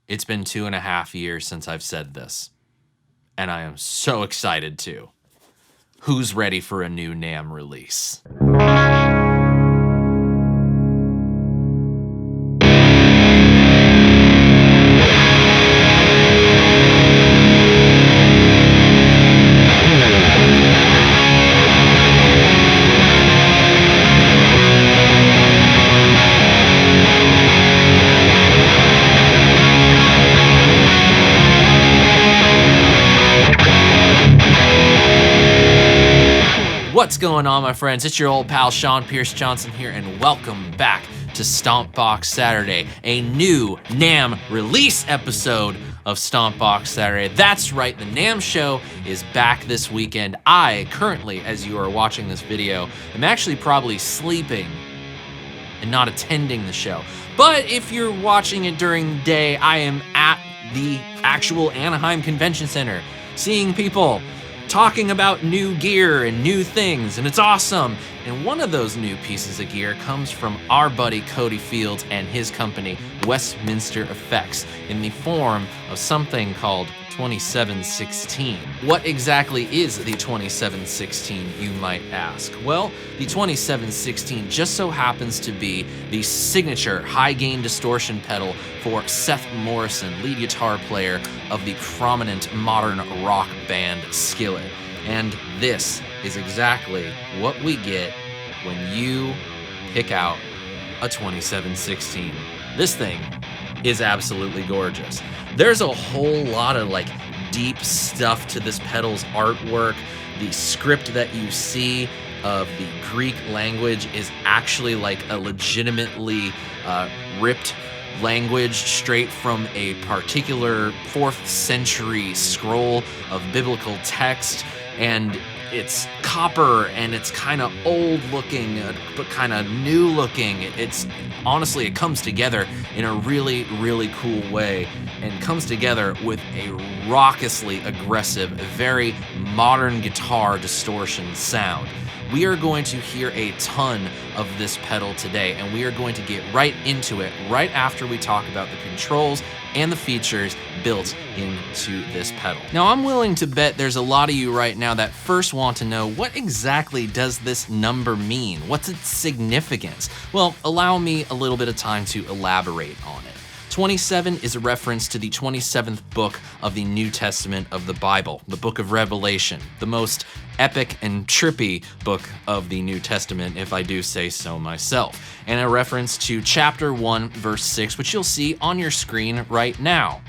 It's been 2.5 years since I've said this, and I am so excited too. Who's ready for a new NAMM release? What's going on, my friends? It's your old pal Sean Pierce Johnson here, and welcome back to Stompbox Saturday, a new NAMM release episode of Stompbox Saturday. That's right, the NAMM show is back this weekend. I currently, as you are watching this video, am actually probably sleeping and not attending the show. But if you're watching it during the day, I am at the actual Anaheim Convention Center, seeing people talking about new gear and new things, and it's awesome. And one of those new pieces of gear comes from our buddy Cody Fields and his company, Westminster Effects, in the form of something called 2716. What exactly is the 2716, you might ask? Well, the 2716 just so happens to be the signature high-gain distortion pedal for Seth Morrison, lead guitar player of the prominent modern rock band Skillet. And this is exactly what we get when you pick out a 2716. This thing is absolutely gorgeous. There's a whole lot of deep stuff to this pedal's artwork. The script that you see of the Greek language is actually like a legitimately ripped language straight from a particular 4th century scroll of biblical text, and it's copper and it's kind of old looking but kind of new looking. It's honestly, it comes together in a really, really cool way, and comes together with a raucously aggressive, very modern guitar distortion sound. We are going to hear a ton of this pedal today, and we are going to get right into it right after we talk about the controls and the features built into this pedal. Now, I'm willing to bet there's a lot of you right now that first want to know, what exactly does this number mean? What's its significance? Well, allow me a little bit of time to elaborate on it. 27 is a reference to the 27th book of the New Testament of the Bible, the book of Revelation, the most epic and trippy book of the New Testament, if I do say so myself, and a reference to chapter 1, verse 6, which you'll see on your screen right now,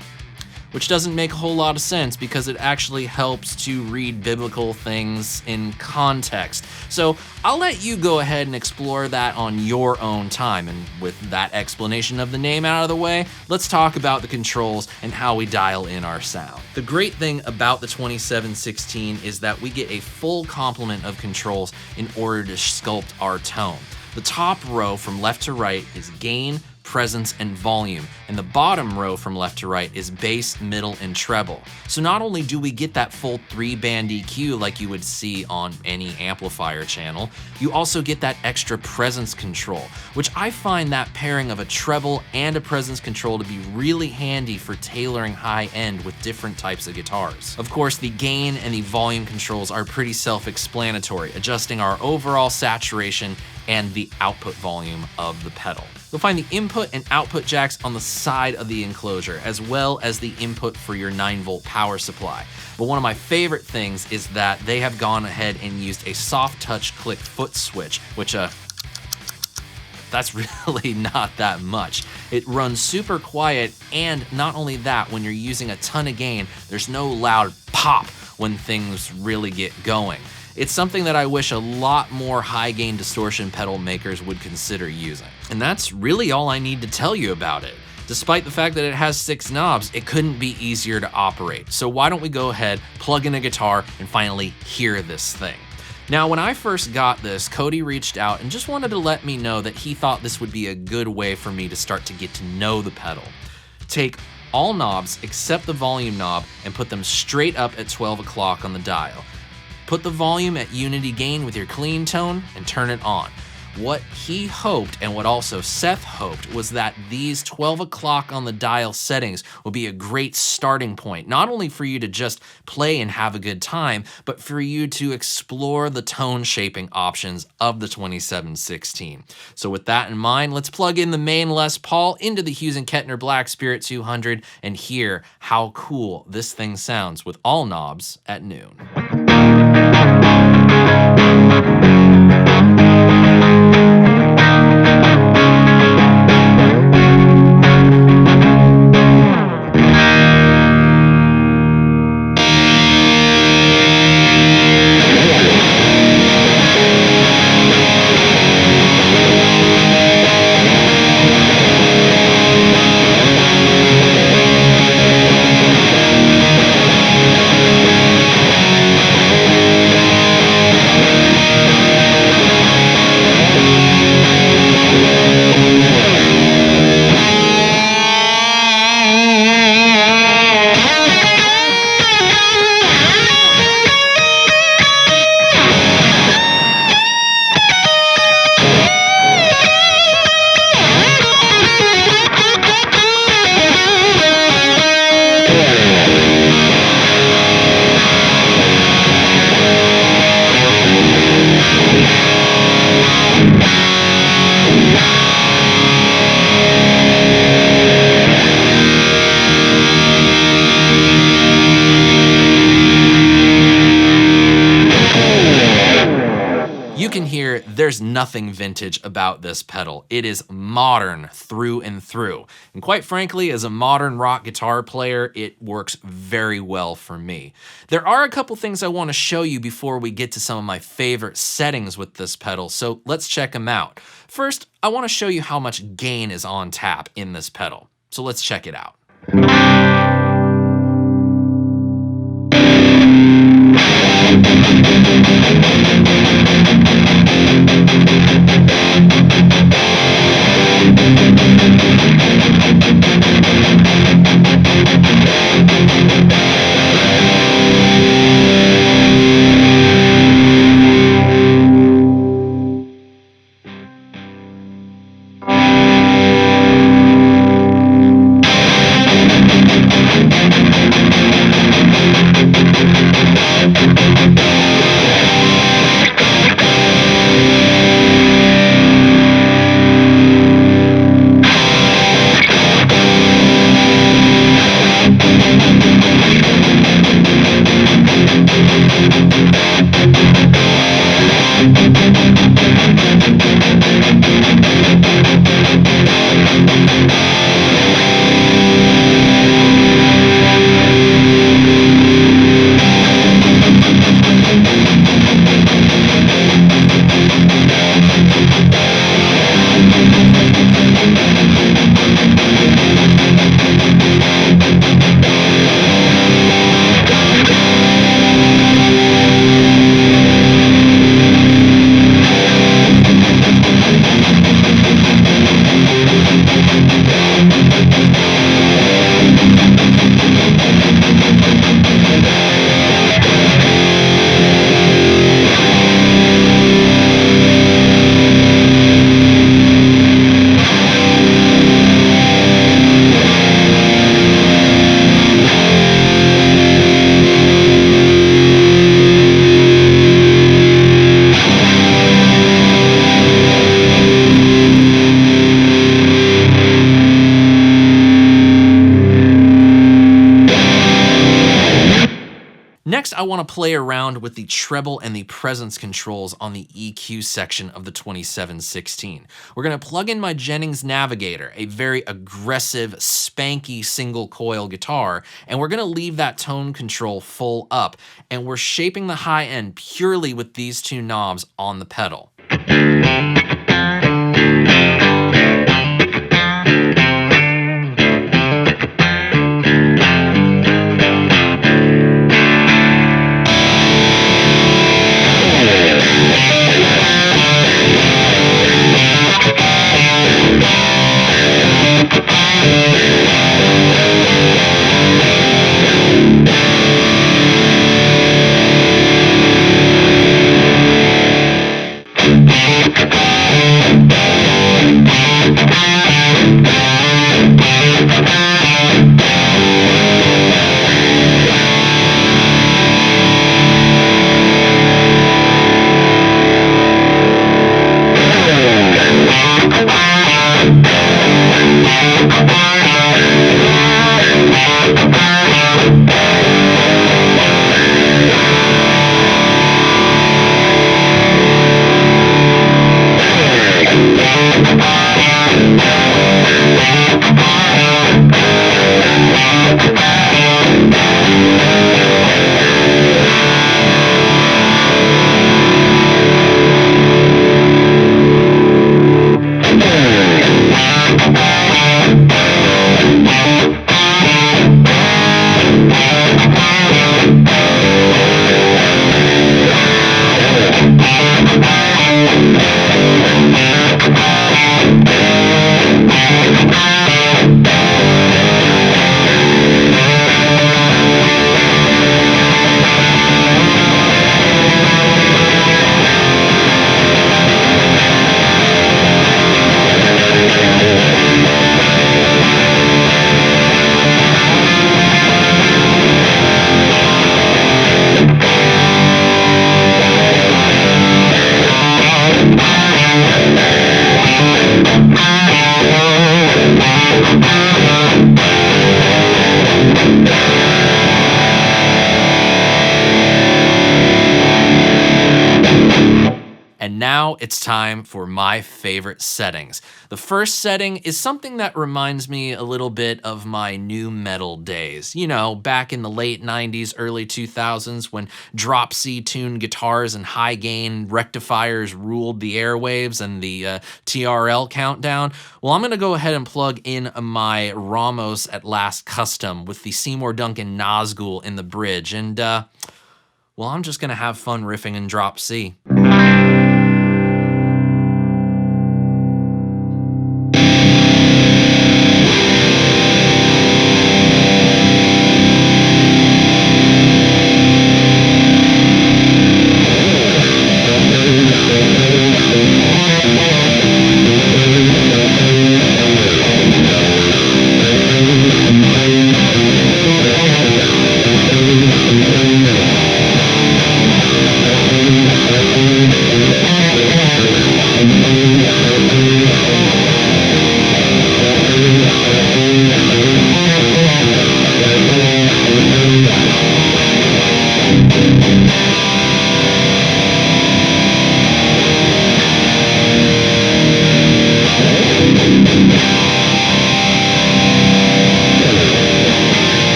which doesn't make a whole lot of sense because it actually helps to read biblical things in context. So I'll let you go ahead and explore that on your own time. And with that explanation of the name out of the way, let's talk about the controls and how we dial in our sound. The great thing about the 2716 is that we get a full complement of controls in order to sculpt our tone. The top row from left to right is gain, presence, and volume, and the bottom row from left to right is bass, middle, and treble. So not only do we get that full 3-band EQ like you would see on any amplifier channel, you also get that extra presence control, which I find that pairing of a treble and a presence control to be really handy for tailoring high end with different types of guitars. Of course, the gain and the volume controls are pretty self-explanatory, adjusting our overall saturation and the output volume of the pedal. You'll find the input and output jacks on the side of the enclosure, as well as the input for your 9-volt power supply. But one of my favorite things is that they have gone ahead and used a soft touch click foot switch, which that's really not that much. It runs super quiet, and not only that, when you're using a ton of gain, there's no loud pop when things really get going. It's something that I wish a lot more high-gain distortion pedal makers would consider using. And that's really all I need to tell you about it. Despite the fact that it has 6 knobs, it couldn't be easier to operate. So why don't we go ahead, plug in a guitar, and finally hear this thing. Now, when I first got this, Cody reached out and just wanted to let me know that he thought this would be a good way for me to start to get to know the pedal. Take all knobs except the volume knob and put them straight up at 12 o'clock on the dial. Put the volume at unity gain with your clean tone and turn it on. What he hoped, and what also Seth hoped, was that these 12 o'clock on the dial settings will be a great starting point, not only for you to just play and have a good time, but for you to explore the tone shaping options of the 2716. So with that in mind, let's plug in the main Les Paul into the Hughes & Kettner Black Spirit 200 and hear how cool this thing sounds with all knobs at noon. There's nothing vintage about this pedal. It is modern through and through. And quite frankly, as a modern rock guitar player, it works very well for me. There are a couple things I want to show you before we get to some of my favorite settings with this pedal, so let's check them out. First, I want to show you how much gain is on tap in this pedal. So let's check it out. Next, I want to play around with the treble and the presence controls on the EQ section of the 2716. We're going to plug in my Jennings Navigator, a very aggressive, spanky single coil guitar, and we're going to leave that tone control full up, and we're shaping the high end purely with these two knobs on the pedal. now it's time for my favorite settings. The first setting is something that reminds me a little bit of my nu metal days. You know, back in the late 90s, early 2000s when drop C tuned guitars and high gain rectifiers ruled the airwaves and the TRL countdown. Well, I'm going to go ahead and plug in my Ramos at Last Custom with the Seymour Duncan Nazgul in the bridge, and well, I'm just going to have fun riffing in drop C.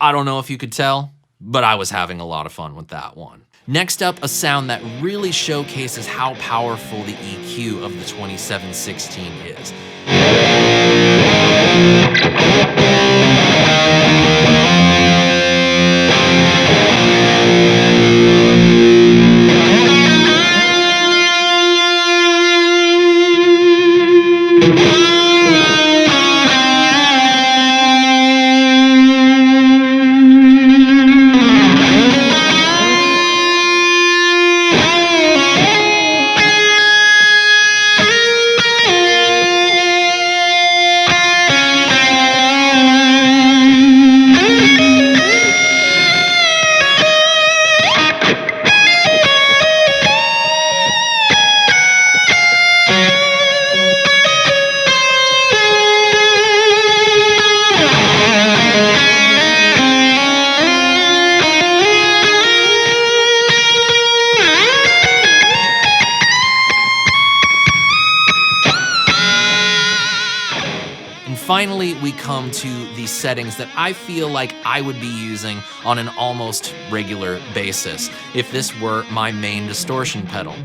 I don't know if you could tell, but I was having a lot of fun with that one. Next up, a sound that really showcases how powerful the EQ of the 2716 is. Finally, we come to the settings that I feel like I would be using on an almost regular basis if this were my main distortion pedal.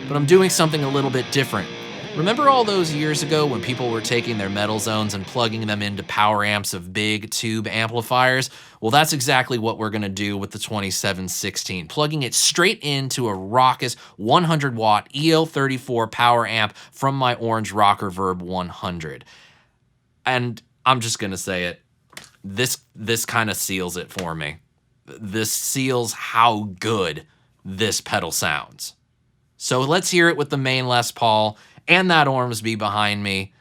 But I'm doing something a little bit different. Remember all those years ago when people were taking their metal zones and plugging them into power amps of big tube amplifiers? Well, that's exactly what we're gonna do with the 2716, plugging it straight into a raucous 100 watt EL34 power amp from my Orange Rocker Verb 100. And I'm just gonna say it, this kind of seals it for me. This seals how good this pedal sounds. So let's hear it with the main Les Paul and that Ormsby behind me,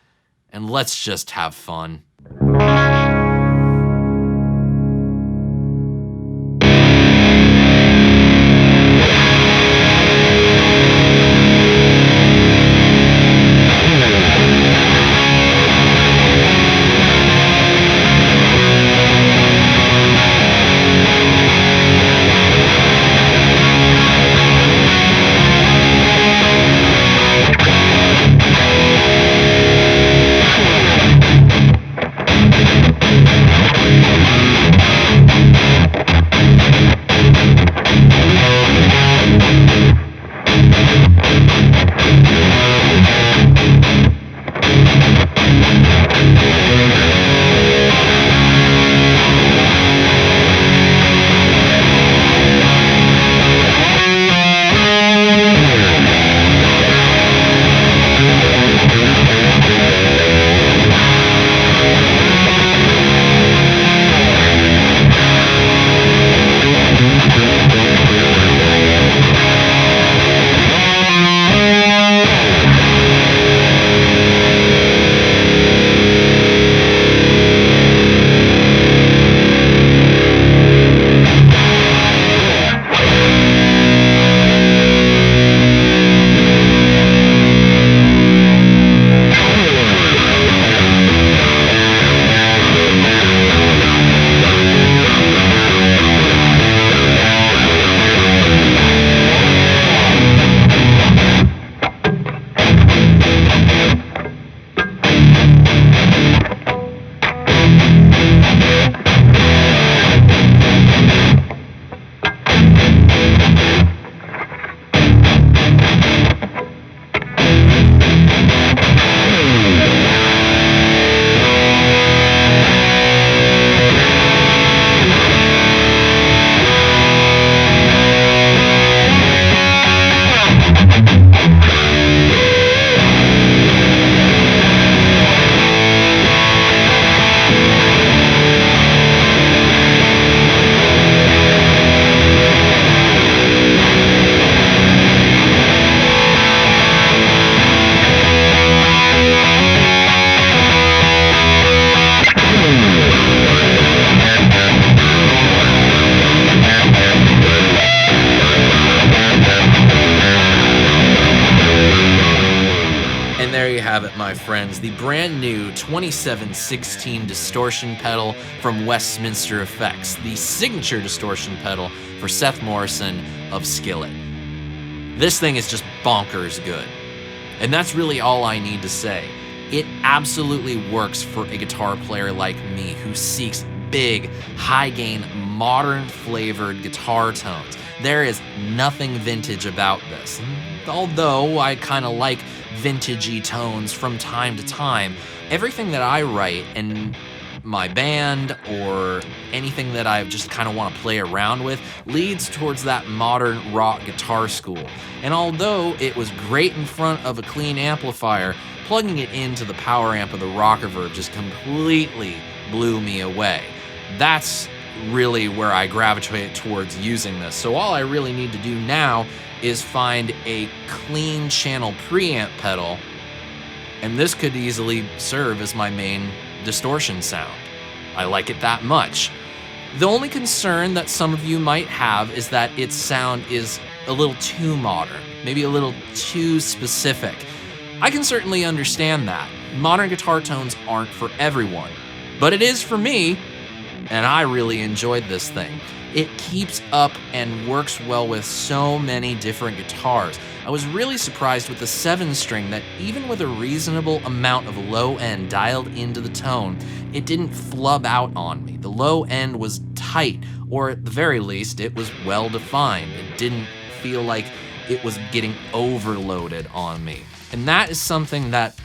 and let's just have fun. friends, the brand new 2716 Distortion pedal from Westminster Effects, the signature distortion pedal for Seth Morrison of Skillet. This thing is just bonkers good. And that's really all I need to say. It absolutely works for a guitar player like me who seeks big, high-gain, modern-flavored guitar tones. There is nothing vintage about this. Although I kind of like vintagey tones from time to time, everything that I write in my band or anything that I just kind of want to play around with leads towards that modern rock guitar school. And although it was great in front of a clean amplifier, plugging it into the power amp of the Rockerverb just completely blew me away. That's really where I gravitate towards using this. So all I really need to do now is find a clean channel preamp pedal, and this could easily serve as my main distortion sound. I like it that much. The only concern that some of you might have is that its sound is a little too modern, maybe a little too specific. I can certainly understand that. Modern guitar tones aren't for everyone, but it is for me, and I really enjoyed this thing. It keeps up and works well with so many different guitars. I was really surprised with the 7-string that even with a reasonable amount of low end dialed into the tone, it didn't flub out on me. The low end was tight, or at the very least, it was well defined. It didn't feel like it was getting overloaded on me. And that is something that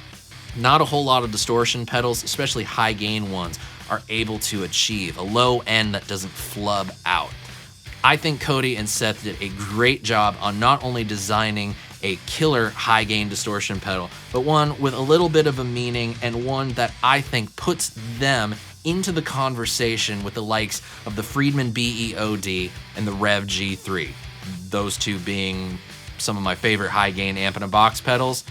not a whole lot of distortion pedals, especially high gain ones, are able to achieve, a low end that doesn't flub out. I think Cody and Seth did a great job on not only designing a killer high gain distortion pedal, but one with a little bit of a meaning and one that I think puts them into the conversation with the likes of the Friedman BEOD and the Rev G3. Those two being some of my favorite high gain amp in a box pedals.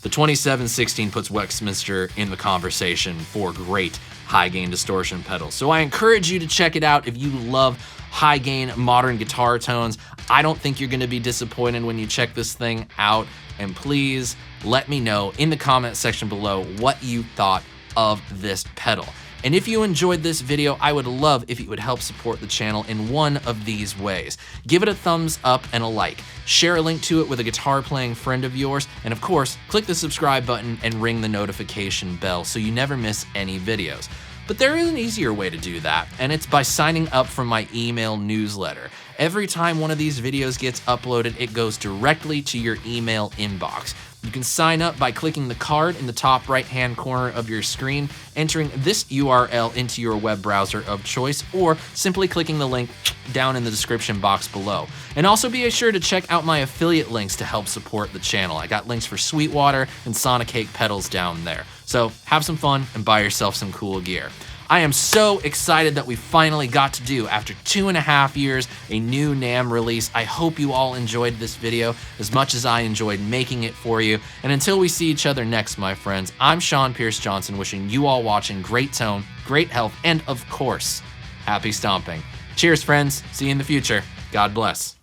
The 2716 puts Westminster in the conversation for great high gain distortion pedals. So I encourage you to check it out if you love high gain modern guitar tones. I don't think you're gonna be disappointed when you check this thing out. And please let me know in the comment section below what you thought of this pedal. And if you enjoyed this video, I would love if you would help support the channel in one of these ways. Give it a thumbs up and a like. Share a link to it with a guitar playing friend of yours. And of course, click the subscribe button and ring the notification bell so you never miss any videos. But there is an easier way to do that, and it's by signing up for my email newsletter. Every time one of these videos gets uploaded, it goes directly to your email inbox. You can sign up by clicking the card in the top right-hand corner of your screen, entering this URL into your web browser of choice, or simply clicking the link down in the description box below. And also be sure to check out my affiliate links to help support the channel. I got links for Sweetwater and Sonic Cake pedals down there. So have some fun and buy yourself some cool gear. I am so excited that we finally got to do, after 2.5 years, a new NAMM release. I hope you all enjoyed this video as much as I enjoyed making it for you. And until we see each other next, my friends, I'm Sean Pierce Johnson, wishing you all watching great tone, great health, and of course, happy stomping. Cheers, friends. See you in the future. God bless.